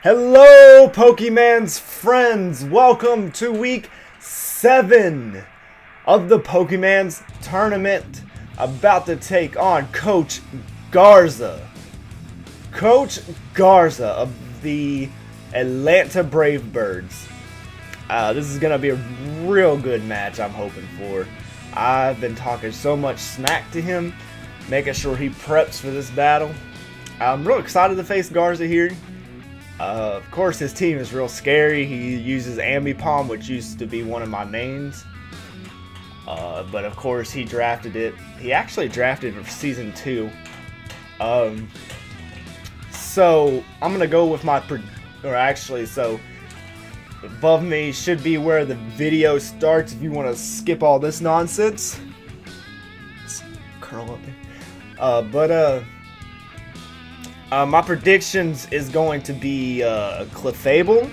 Hello, Pokemanz friends! Welcome to week 7 of the Pokemanz tournament. About to take on Coach Garza. Coach Garza of the Atlanta Bravebirds. This is going to be a real good match, I'm hoping for. I've been talking so much smack to him, making sure he preps for this battle. I'm real excited to face Garza here. Of course, his team is real scary. He uses Ambipom, which used to be one of my mains. But of course, he drafted it. He actually drafted it for Season 2. So, I'm going to go with my... So, above me should be where the video starts if you want to skip all this nonsense. Just curl up there. My predictions is going to be Clefable.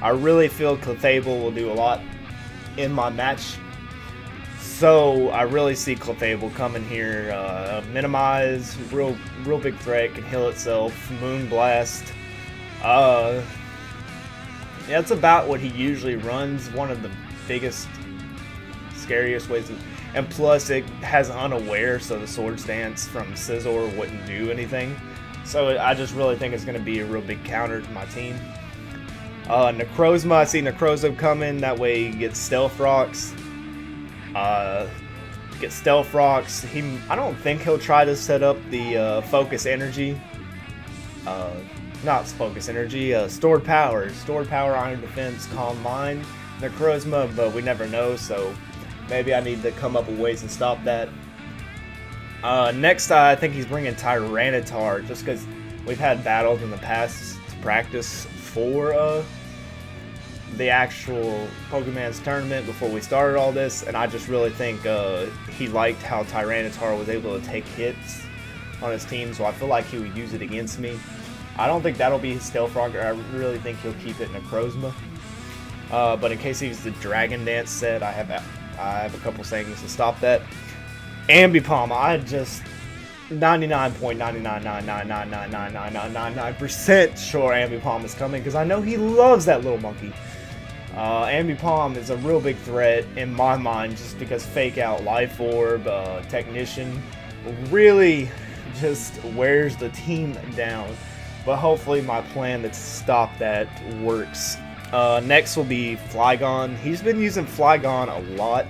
I really feel Clefable will do a lot in my match. So I really see Clefable coming here. Minimize, real big threat, can heal itself, Moonblast. Yeah, that's about what he usually runs. One of the biggest, scariest ways to, and plus it has Unaware, so the Swords Dance from Scizor wouldn't do anything. So I just really think it's going to be a real big counter to my team. Necrozma, I see Necrozma coming. That way he gets Stealth Rocks. I don't think he'll try to set up the Focus Energy. Not Focus Energy. Stored Power. Stored Power, Iron Defense, Calm Mind. Necrozma, but we never know. So maybe I need to come up with ways to stop that. Next, I think he's bringing Tyranitar, just because we've had battles in the past to practice for the actual Pokemanz tournament before we started all this, and I just really think he liked how Tyranitar was able to take hits on his team, so I feel like he would use it against me. I don't think that'll be his Stealth Rock. I really think he'll keep it in Necrozma. But in case he uses the Dragon Dance set, I have a couple things to stop that. Ambipom, I just 99.999999999% sure Ambipom is coming because I know he loves that little monkey. Ambipom is a real big threat in my mind just because Fake Out, Life Orb, Technician really just wears the team down. But hopefully my plan to stop that works. Next will be Flygon. He's been using Flygon a lot.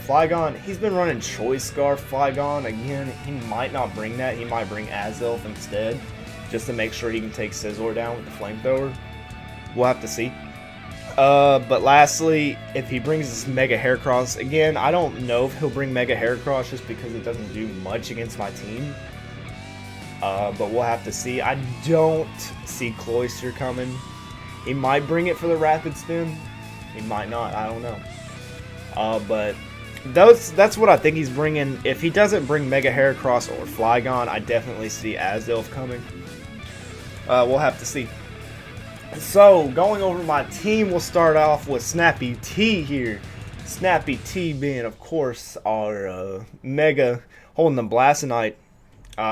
Flygon, he's been running Choice Scarf Flygon. Again, he might not bring that. He might bring Azelf instead, just to make sure he can take Scizor down with the Flamethrower. We'll have to see. But lastly, if he brings this Mega Heracross, again, I don't know if he'll bring Mega Heracross just because it doesn't do much against my team. But we'll have to see. I don't see Cloyster coming. He might bring it for the Rapid Spin. He might not. I don't know. But that's what I think he's bringing. If he doesn't bring Mega Heracross or Flygon, I definitely see Azelf coming. We'll have to see. So, going over my team, we'll start off with Snappy T here. Snappy T being, of course, our Mega holding the Blastonite.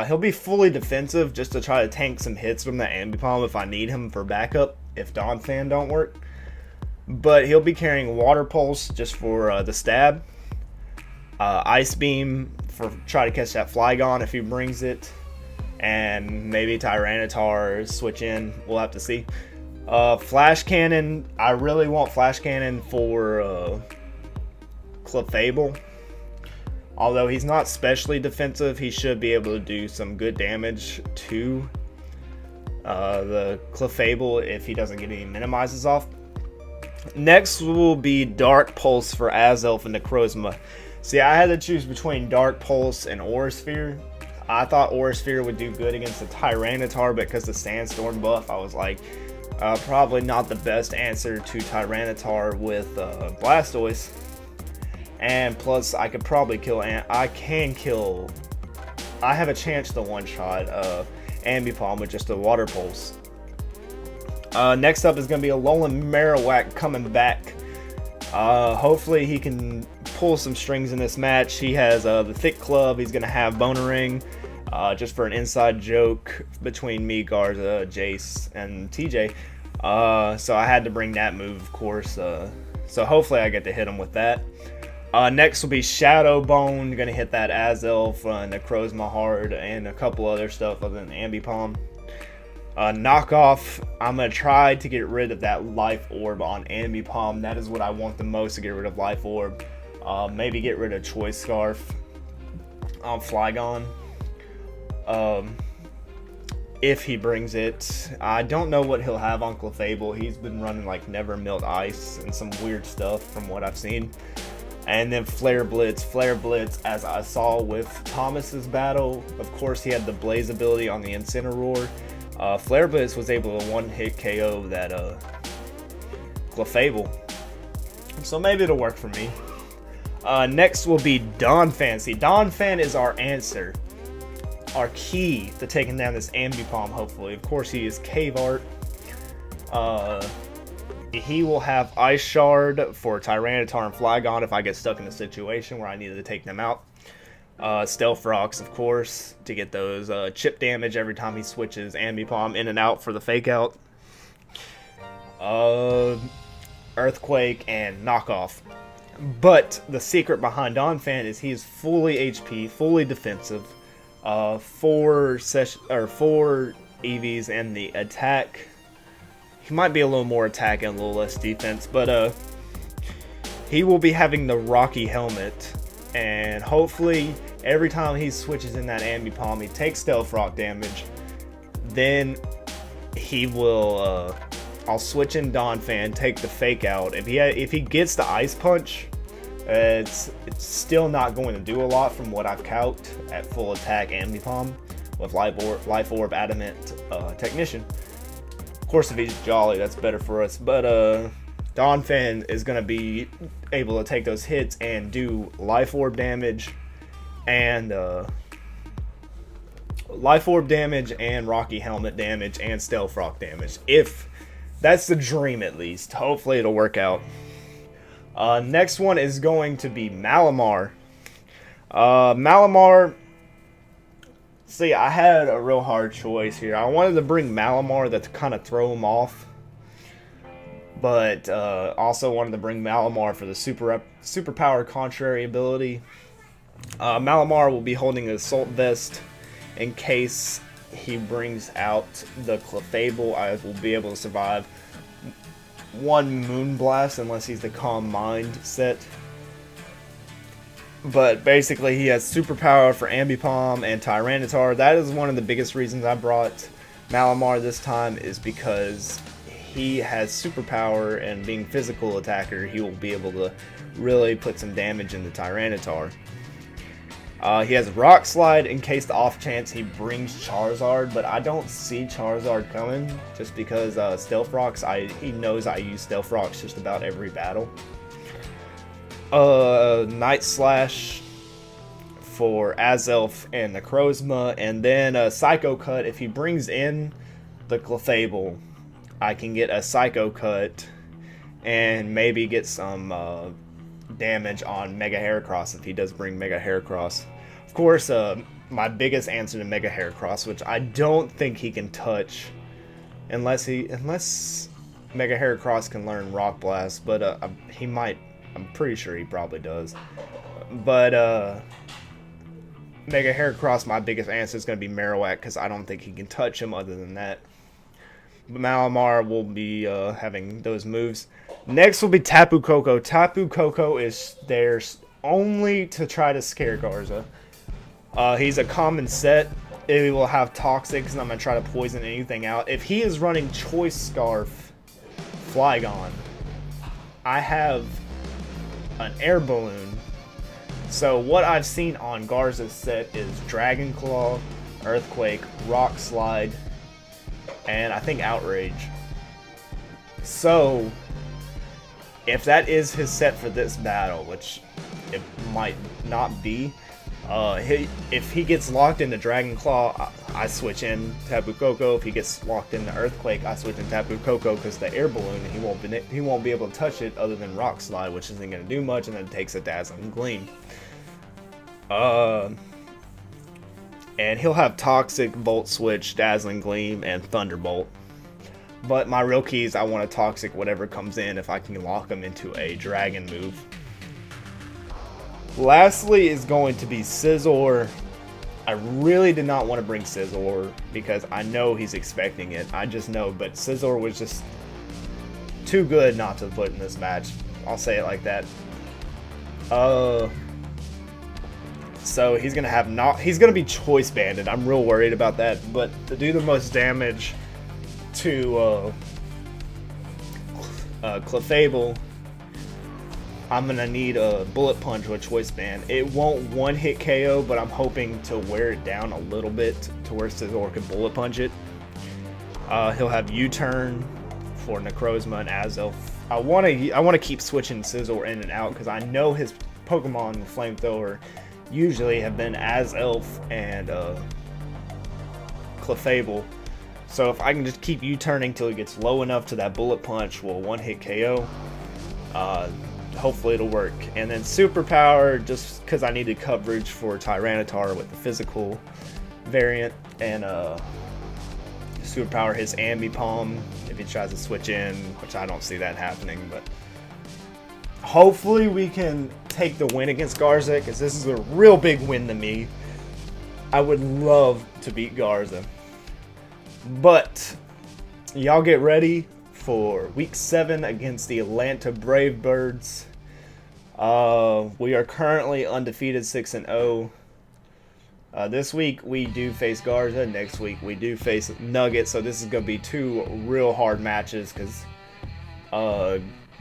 He'll be fully defensive just to try to tank some hits from the Ambipom if I need him for backup, if Dawn Fan don't work. But he'll be carrying Water Pulse just for the stab. Ice Beam for try to catch that Flygon if he brings it. And maybe Tyranitar switch in. We'll have to see. Flash Cannon. I really want Flash Cannon for Clefable. Although he's not specially defensive, he should be able to do some good damage to the Clefable if he doesn't get any minimizes off. Next will be Dark Pulse for Azelf and Necrozma. See, I had to choose between Dark Pulse and Aura Sphere. I thought Aura Sphere would do good against the Tyranitar, but because of the Sandstorm buff, I was like, probably not the best answer to Tyranitar with Blastoise. And plus, I could probably kill, I have a chance to one-shot Ambipom with just a Water Pulse. Next up is going to be a Alolan Marowak coming back. Hopefully he can pull some strings in this match. He has the Thick Club. He's going to have Bonering. just for an inside joke between me, Garza, Jace, and TJ. So I had to bring that move, of course. So hopefully I get to hit him with that. Next will be Shadow Bone. Gonna hit that Azelf, Necrozma hard, and a couple other stuff other than Ambipom. Knockoff, I'm going to try to get rid of that Life Orb on Ambipom. That is what I want the most, to get rid of Life Orb. Maybe get rid of Choice Scarf on Flygon. If he brings it. I don't know what he'll have on Clefable. He's been running like Never Melt Ice and some weird stuff from what I've seen. And then Flare Blitz. Flare Blitz, as I saw with Thomas's battle, of course he had the Blaze ability on the Incineroar. Flare Blitz was able to one-hit KO that Clefable. So maybe it'll work for me. Next will be Donphan. See, Donphan is our answer. Our key to taking down this Ambipom, hopefully. Of course, he is Cave Art. He will have Ice Shard for Tyranitar and Flygon if I get stuck in a situation where I needed to take them out. Stealth Rocks, of course, to get those chip damage every time he switches Ambipom in and out for the fake out. Earthquake and Knockoff. But the secret behind Donphan is he is fully HP, fully defensive. 4 EVs and the attack. He might be a little more attack and a little less defense, but he will be having the Rocky Helmet, and hopefully every time he switches in that Ambipom, he takes Stealth Rock damage. Then he will, I'll switch in Donphan, take the fake out. If he gets the Ice Punch, it's still not going to do a lot from what I've calced at full attack Ambipom with Life Orb, Adamant, Technician. Of course, if he's Jolly, that's better for us. But Donphan is going to be able to take those hits and do Life Orb damage and Rocky Helmet damage and Stealth Rock damage. If that's the dream, at least. Hopefully it'll work out. Next one is going to be Malamar. Malamar, see, I had a real hard choice here. I wanted to bring Malamar to kind of throw him off, but also wanted to bring Malamar for the superpower contrary ability. Malamar will be holding an Assault Vest in case he brings out the Clefable. I will be able to survive one Moonblast unless he's the Calm Mind set. But basically he has superpower for Ambipom and Tyranitar. That is one of the biggest reasons I brought Malamar this time, is because he has superpower, and being physical attacker, he will be able to really put some damage into Tyranitar. He has Rock Slide in case the off chance he brings Charizard, but I don't see Charizard coming just because Stealth Rocks, he knows I use Stealth Rocks just about every battle. Night Slash for Azelf and Necrozma, and then Psycho Cut. If he brings in the Clefable, I can get a Psycho Cut and maybe get some damage on Mega Heracross if he does bring Mega Heracross. Of course, my biggest answer to Mega Heracross, which I don't think he can touch unless Mega Heracross can learn Rock Blast, but he might. I'm pretty sure he probably does. But Mega Heracross, my biggest answer is going to be Marowak, because I don't think he can touch him other than that. But Malamar will be having those moves. Next will be Tapu Koko. Tapu Koko is there only to try to scare Garza. He's a common set. He will have Toxics, and I'm going to try to poison anything out. If he is running Choice Scarf Flygon, I have an Air Balloon. So what I've seen on Garza's set is Dragon Claw, Earthquake, Rock Slide, and I think Outrage. So if that is his set for this battle, which it might not be, if he gets locked into Dragon Claw, I switch in Tapu Koko. If he gets locked into Earthquake, I switch in Tapu Koko, because the Air Balloon, he won't be able to touch it other than Rock Slide, which isn't going to do much, and then it takes a Dazzling Gleam. And And he'll have Toxic, Volt Switch, Dazzling Gleam, and Thunderbolt. But my real keys, I want a Toxic whatever comes in if I can lock them into a Dragon move. Lastly is going to be Scizor. I really did not want to bring Scizor because I know he's expecting it. I just know, but Scizor was just too good not to put in this match. I'll say it like that. So he's gonna be choice banded. I'm real worried about that. But to do the most damage to Clefable, I'm gonna need a Bullet Punch with choice band. It won't one-hit KO, but I'm hoping to wear it down a little bit to where Scizor can Bullet Punch it. He'll have U-Turn for Necrozma and Azelf. I want to keep switching Scizor in and out because I know his Pokemon Flamethrower usually have been Azelf and Clefable. So if I can just keep U-turning till he gets low enough to that Bullet Punch will one-hit KO, hopefully it'll work. And then Superpower, just because I needed coverage for Tyranitar with the physical variant, and Superpower his Ambipom if he tries to switch in, which I don't see that happening, but hopefully we can take the win against Garza, because this is a real big win to me. I would love to beat Garza. But y'all get ready for week 7 against the Atlanta Bravebirds. We are currently undefeated 6-0. This week we do face Garza. Next week we do face Nugget. So this is going to be 2 real hard matches because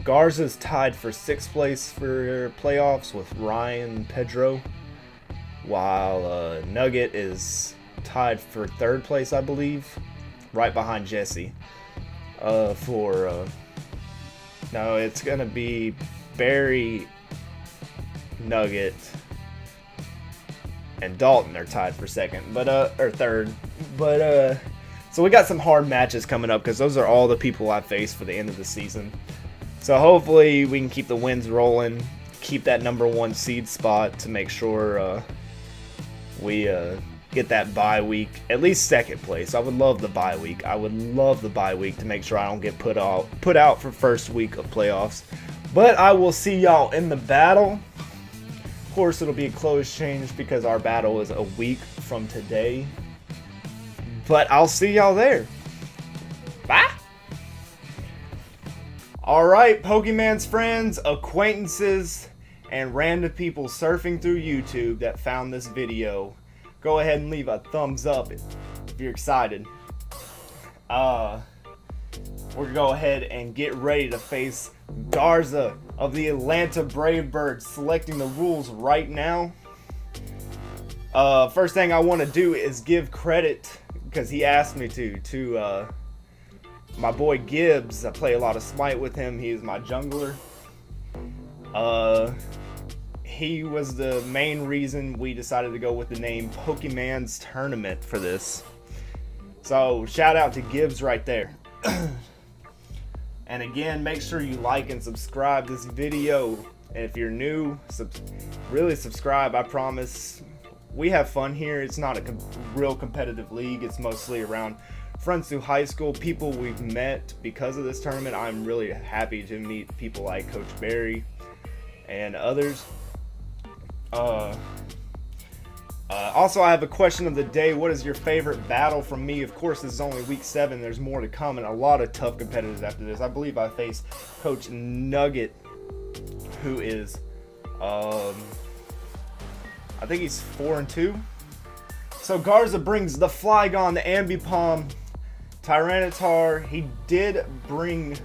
Garza's tied for 6th place for playoffs with Ryan Pedro, while Nugget is tied for 3rd place, I believe, right behind Jesse. No, it's gonna be Barry, Nugget, and Dalton are tied for 2nd, but or 3rd. But so we got some hard matches coming up because those are all the people I face for the end of the season. So hopefully we can keep the wins rolling, keep that #1 seed spot to make sure we get that bye week, at least 2nd place. I would love the bye week. I would love the bye week to make sure I don't get put out for 1st week of playoffs. But I will see y'all in the battle. Of course, it'll be a close change because our battle is a week from today. But I'll see y'all there. Bye. Alright, Pokemanz friends, acquaintances, and random people surfing through YouTube that found this video. Go ahead and leave a thumbs up if you're excited. We're gonna go ahead and get ready to face Garza of the Atlanta Bravebirds, selecting the rules right now. First thing I want to do is give credit, because he asked me to my boy Gibbs. I play a lot of Smite with him. He's my jungler. He was the main reason we decided to go with the name Pokemanz Tournament for this. So shout out to Gibbs right there. And again, make sure you like and subscribe this video. And if you're new, really subscribe. I promise we have fun here. It's not a real competitive league. It's mostly around friends through high school, people we've met because of this tournament. I'm really happy to meet people like Coach Barry and others. Also, I have a question of the day. What is your favorite battle from me? Of course, this is only week 7. There's more to come and a lot of tough competitors after this. I believe I face Coach Nugget, who is, I think he's 4-2. So Garza brings the Flygon, the Ambipom, Tyranitar. He did bring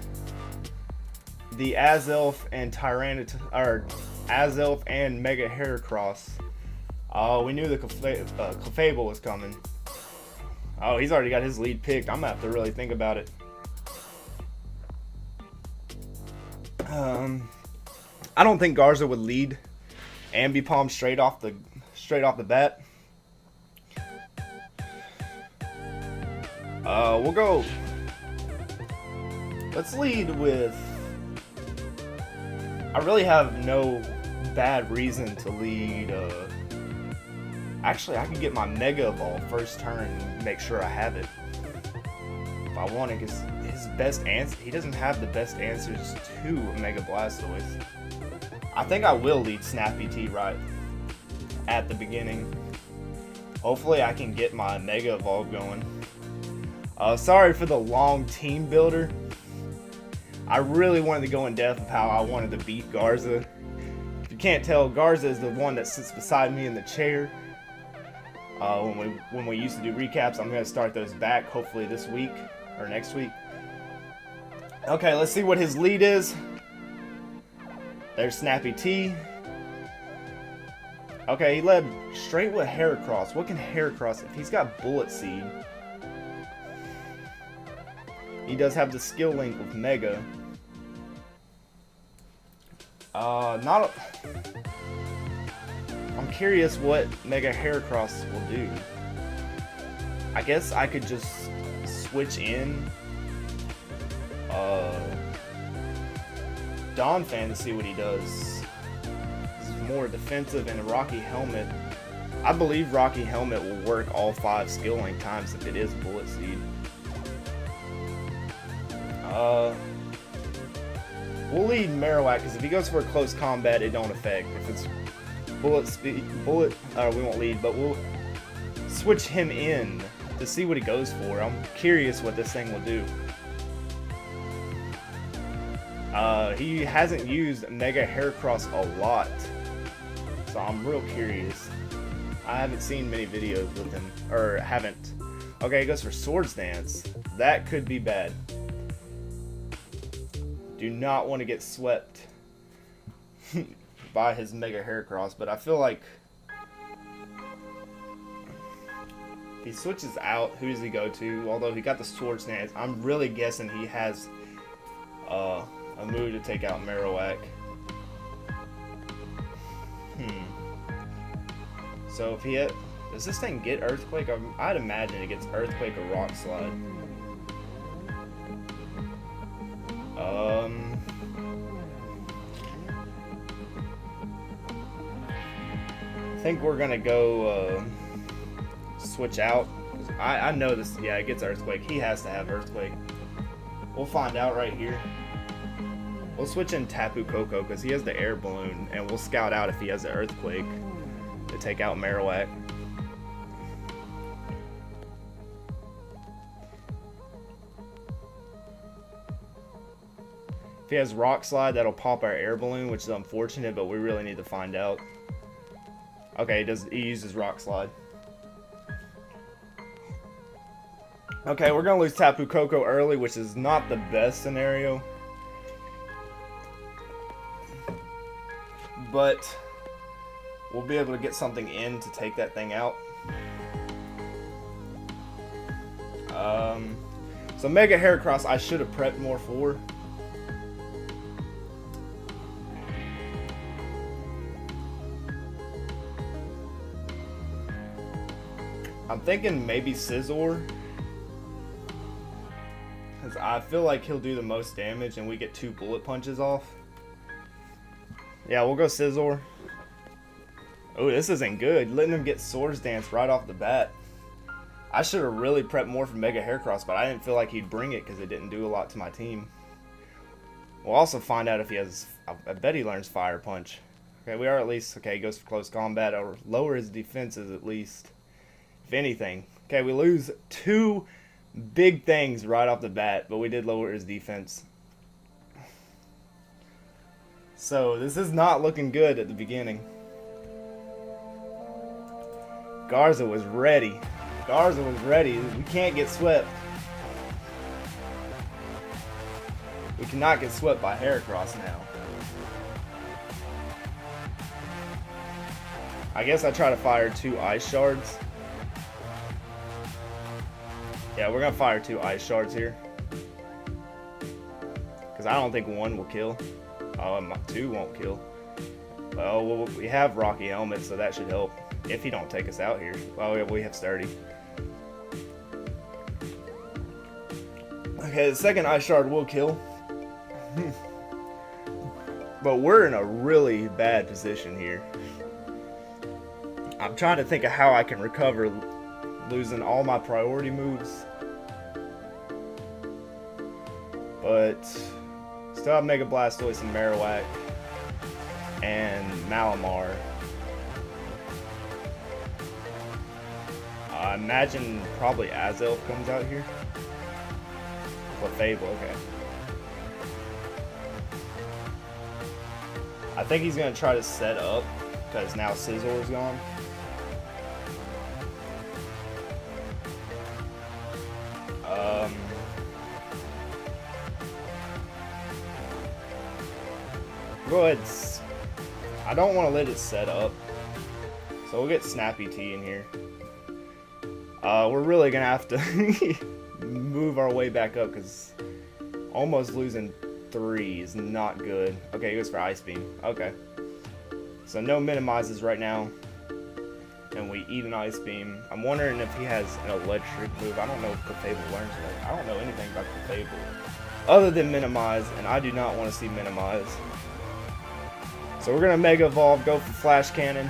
the Azelf and Azelf and Mega Heracross. Oh, we knew the Clefable was coming. Oh, he's already got his lead picked. I'm gonna have to really think about it. I don't think Garza would lead Ambipom straight off the bat. We'll go. Let's lead with. I really have no bad reason to lead Actually, I could get my Mega Evolve first turn and make sure I have it. If I want it, because his best answer, he doesn't have the best answers to Mega Blastoise. I think I will lead Snappy T right at the beginning. Hopefully I can get my Mega Evolve going. Sorry for the long team builder. I really wanted to go in depth of how I wanted to beat Garza. If you can't tell, Garza is the one that sits beside me in the chair. When we used to do recaps, I'm going to start those back hopefully this week or next week. Okay, let's see what his lead is. There's Snappy T. Okay, he led straight with Heracross. What can Heracross, if he's got Bullet Seed? He does have the skill link with Mega. I'm curious what Mega Heracross will do. I guess I could just switch in Donphan to see what he does. This is more defensive, and Rocky Helmet. I believe Rocky Helmet will work all 5 skill link times if it is Bullet Seed. We'll lead Marowak because if he goes for a close combat, it don't affect. If it's we won't lead, but we'll switch him in to see what he goes for. I'm curious what this thing will do. He hasn't used Mega Heracross a lot, so I'm real curious. I haven't seen many videos with him, or haven't. Okay, he goes for Swords Dance. That could be bad. Do not want to get swept by his Mega Heracross, but I feel like if he switches out, who does he go to? Although he got the Swords Dance, I'm really guessing he has a move to take out Marowak. So if he does this thing get Earthquake? I'd imagine it gets Earthquake or Rock Slide. I think we're gonna go switch out. I know this. Yeah, it gets Earthquake. He has to have Earthquake. We'll find out right here. We'll switch in Tapu Koko because he has the Air Balloon, and we'll scout out if he has the Earthquake to take out Marowak. If he has Rock Slide, that'll pop our Air Balloon, which is unfortunate, but we really need to find out. Okay, he uses Rock Slide. Okay, we're going to lose Tapu Koko early, which is not the best scenario. But we'll be able to get something in to take that thing out. So Mega Heracross I should have prepped more for. I'm thinking maybe Scizor, because I feel like he'll do the most damage and we get 2 bullet punches off. Yeah, we'll go Scizor. Oh, this isn't good. Letting him get Swords Dance right off the bat. I should have really prepped more for Mega Heracross, but I didn't feel like he'd bring it because it didn't do a lot to my team. We'll also find out if he has... I bet he learns Fire Punch. Okay, we are at least... Okay, he goes for close combat. Or lower his defenses at least. If anything. Okay, we lose 2 big things right off the bat, but we did lower his defense. So, this is not looking good at the beginning. Garza was ready. Garza was ready. We can't get swept. We cannot get swept by Heracross now. I guess I try to fire 2 Ice Shards. Yeah, we're going to fire 2 Ice Shards here. Because I don't think 1 will kill. 2 won't kill. Well, we have Rocky Helmet, so that should help. If he don't take us out here. Well, we have Sturdy. Okay, the second Ice Shard will kill. But we're in a really bad position here. I'm trying to think of how I can recover losing all my priority moves. But still have Mega Blastoise and Marowak and Malamar. I imagine probably Azelf comes out here. Clefable, okay. I think he's going to try to set up because now Scizzor's gone. Go ahead. I don't want to let it set up. So we'll get Snappy T in here. We're really going to have to move our way back up because almost losing 3 is not good. Okay, he goes for Ice Beam. Okay. So no minimizes right now. And we eat an Ice Beam. I'm wondering if he has an electric move. I don't know if Clefable learns that. I don't know anything about Clefable other than minimize, and I do not want to see minimize. So we're going to Mega Evolve, go for Flash Cannon.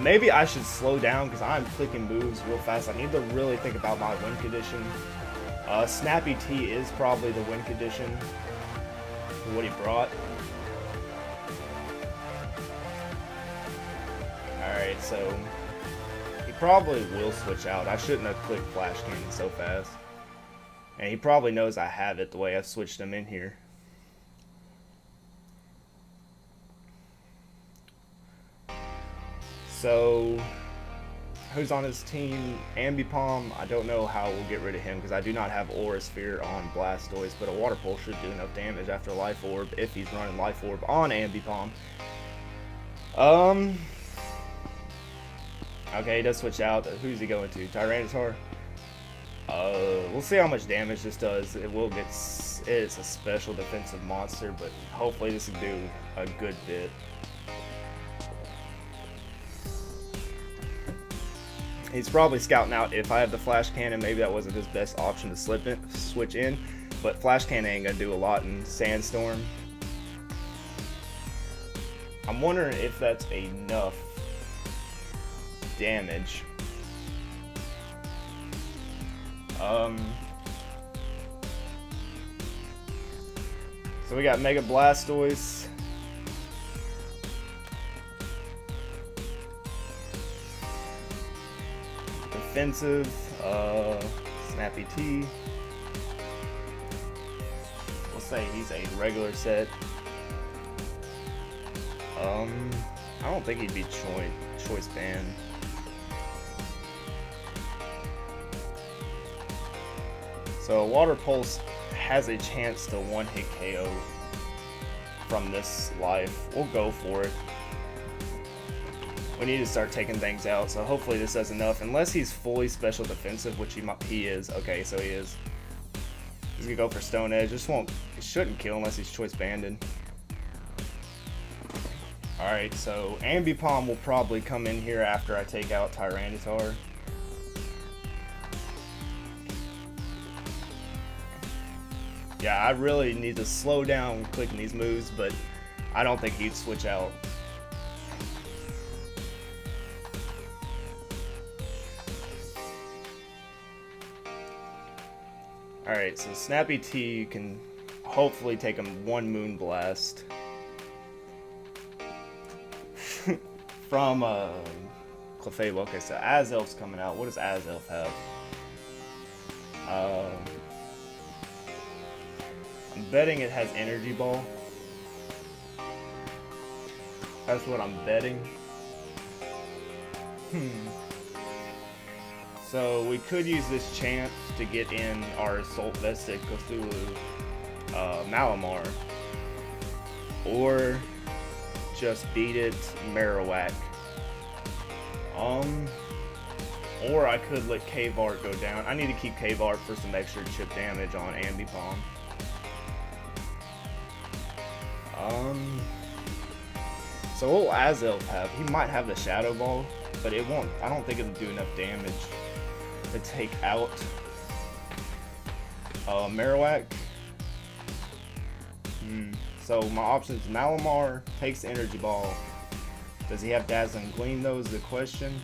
Maybe I should slow down because I'm clicking moves real fast. I need to really think about my win condition. Snappy T is probably the win condition for what he brought. Alright, so he probably will switch out. I shouldn't have clicked Flash Cannon so fast. And he probably knows I have it the way I've switched him in here. So, who's on his team? Ambipom. I don't know how we'll get rid of him because I do not have Aura Sphere on Blastoise, but a Water Pulse should do enough damage after Life Orb if he's running Life Orb on Ambipom. Okay, he does switch out. Who's he going to? Tyranitar? We'll see how much damage this does. It will get. It's a special defensive monster, but hopefully this will do a good bit. He's probably scouting out if I have the Flash Cannon. Maybe that wasn't his best option to switch in. But Flash Cannon ain't going to do a lot in Sandstorm. I'm wondering if that's enough damage. So we got Mega Blastoise. Defensive, Snappy T. We'll say he's a regular set. I don't think he'd be choice banned. So Water Pulse has a chance to one-hit KO from this life. We'll go for it. We need to start taking things out, so hopefully this does enough. Unless he's fully special defensive, which he is. Okay, so he is. He's gonna go for Stone Edge. It shouldn't kill unless he's choice banded. Alright, so Ambipom will probably come in here after I take out Tyranitar. Yeah, I really need to slow down clicking these moves, but I don't think he'd switch out. Alright, so Snappy T can hopefully take him one Moon Blast from Clefable. Okay, so Azelf's coming out. What does Azelf have? I'm betting it has Energy Ball. That's what I'm betting. So we could use this chance to get in our Assault Vested Cthulhu Malamar. Or just beat it Marowak. Or I could let K-Vart go down. I need to keep K-Vart for some extra chip damage on Ambipom. So what will Azelf have? He might have the Shadow Ball, but it won't. I don't think it'll do enough damage to take out Marowak. So my options: Malamar takes the Energy Ball, Does he have Dazzling Gleam though is the question.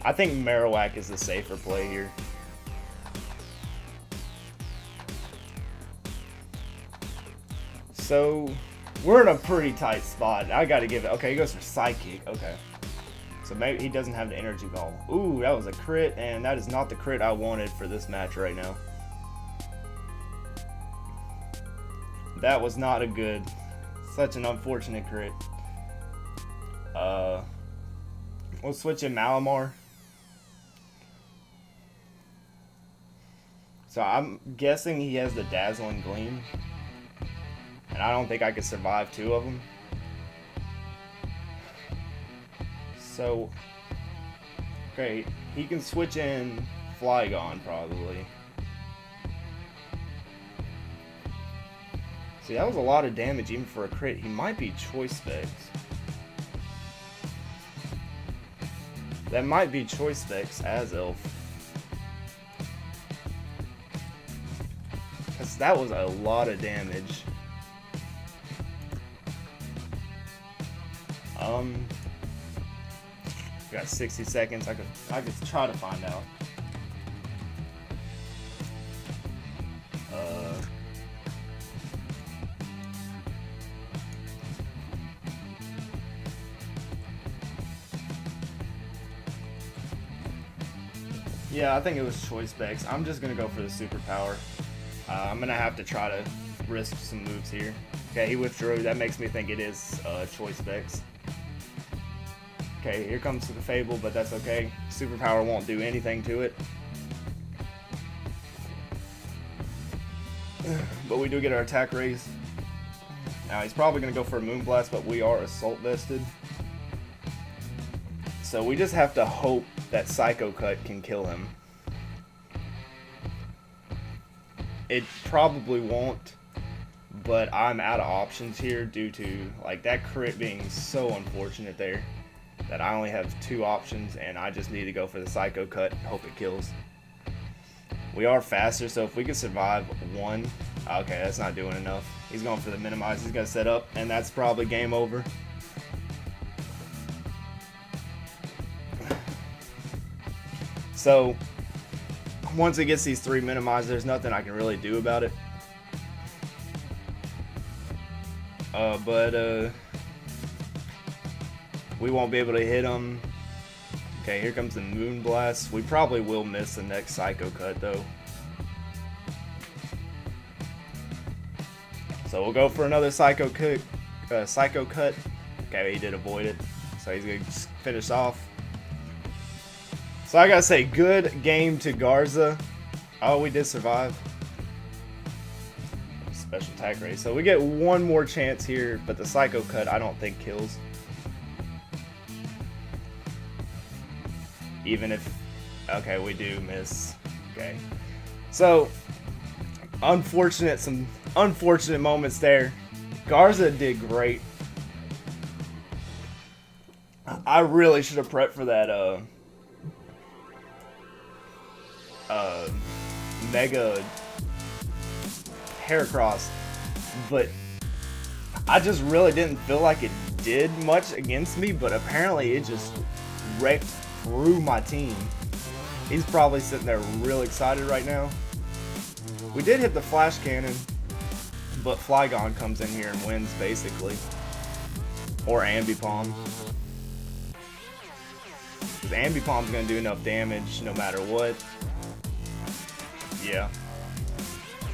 I think Marowak is the safer play here. So we're in a pretty tight spot. I gotta give it. Okay, he goes for Psychic. Okay. So maybe he doesn't have the Energy Ball. Ooh, that was a crit, and that is not the crit I wanted for this match right now. That was not a good. Such an unfortunate crit. We'll switch in Malamar. So I'm guessing he has the Dazzling Gleam. And I don't think I could survive 2 of them. So, great. He can switch in Flygon probably. See, that was a lot of damage even for a crit. He might be Choice Specs. That might be Choice Specs as Elf. Because that was a lot of damage. Got 60 seconds. I could try to find out. Yeah, I think it was Choice Specs. I'm just gonna go for the superpower. I'm gonna have to try to risk some moves here. Okay, he withdrew. That makes me think it is Choice Specs. Okay, here comes the Fable, but that's okay. Superpower won't do anything to it. But we do get our attack raise. Now he's probably going to go for a Moonblast, but we are Assault Vested. So we just have to hope that Psycho Cut can kill him. It probably won't, but I'm out of options here due to like that crit being so unfortunate there. That I only have 2 options, and I just need to go for the Psycho Cut and hope it kills. We are faster, so if we can survive 1... Okay, that's not doing enough. He's going for the Minimize. He's going to set up, and that's probably game over. So, once he gets these 3 Minimize, there's nothing I can really do about it. We won't be able to hit him. Okay, here comes the Moonblast. We probably will miss the next Psycho Cut, though. So we'll go for another Psycho Cut. Okay, he did avoid it. So he's going to finish off. So I got to say, good game to Garza. Oh, we did survive. Special attack raise. So we get 1 more chance here, but the Psycho Cut I don't think kills. Even if, okay, we do miss. Okay, so some unfortunate moments there. Garza did great. I really should have prepped for that Mega Heracross, but I just really didn't feel like it did much against me, but apparently it just wrecked through my team. He's probably sitting there real excited right now. We did hit the Flash Cannon, but Flygon comes in here and wins basically. Or Ambipom. Because Ambipom's going to do enough damage no matter what. Yeah.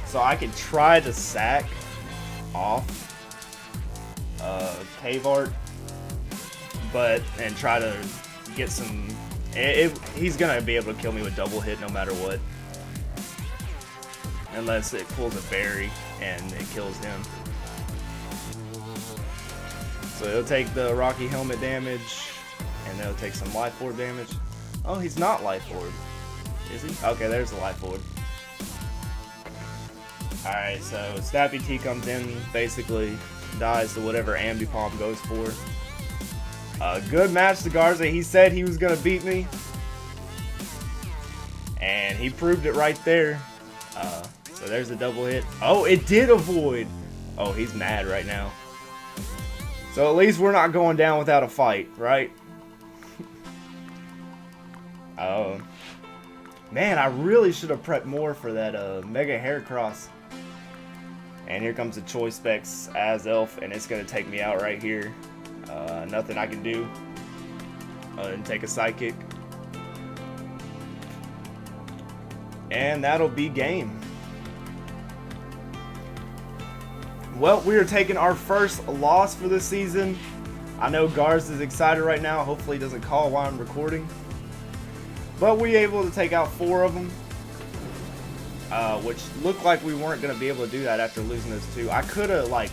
So I could try to sack off Cave Art, and try to get some. He's gonna be able to kill me with double hit no matter what, unless it pulls a berry and it kills him. So he'll take the Rocky Helmet damage, and then he'll take some Life Orb damage. Oh, he's not Life Orb, is he? Okay, there's the Life Orb. Alright, so Snappy T comes in, basically dies to whatever Ambipom goes for. Good match to Garza. He said he was going to beat me. And he proved it right there. So there's a double hit. Oh, it did avoid. Oh, he's mad right now. So at least we're not going down without a fight, right? Man, I really should have prepped more for that Mega Heracross. And here comes the Choice Specs as Elf, and it's going to take me out right here. Nothing I can do and take a Psychic. And that'll be game. Well, we are taking our first loss for this season. I know Garza is excited right now. Hopefully he doesn't call while I'm recording. But we were able to take out 4 of them. Which looked like we weren't going to be able to do that after losing those 2. I could have, like,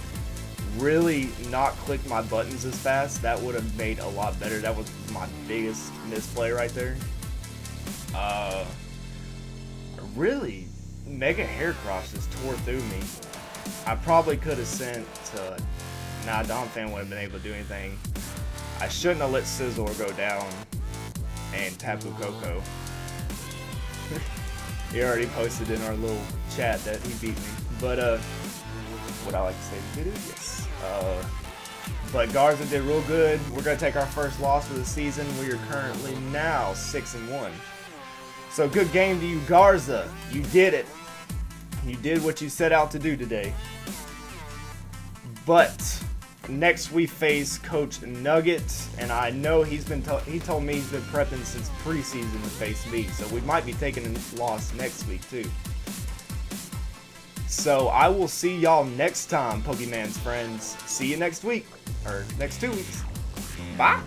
really not clicked my buttons as fast. That would have made a lot better. That was my biggest misplay right there. Really, Mega Heracross just tore through me. I probably could have sent to... Nah, Donphan wouldn't have been able to do anything. I shouldn't have let Scizor go down and Tapu Koko. He already posted in our little chat that he beat me. But, would I like to say the video? Yes. But Garza did real good. We're going to take our first loss of the season. We are currently now 6-1. So good game to you, Garza. You did it. You did what you set out to do today. But next we face Coach Nugget, and I know he told me he's been prepping since preseason to face me. So we might be taking a loss next week too. So I will see y'all next time, Pokemanz friends. See you next week or next 2 weeks. Bye.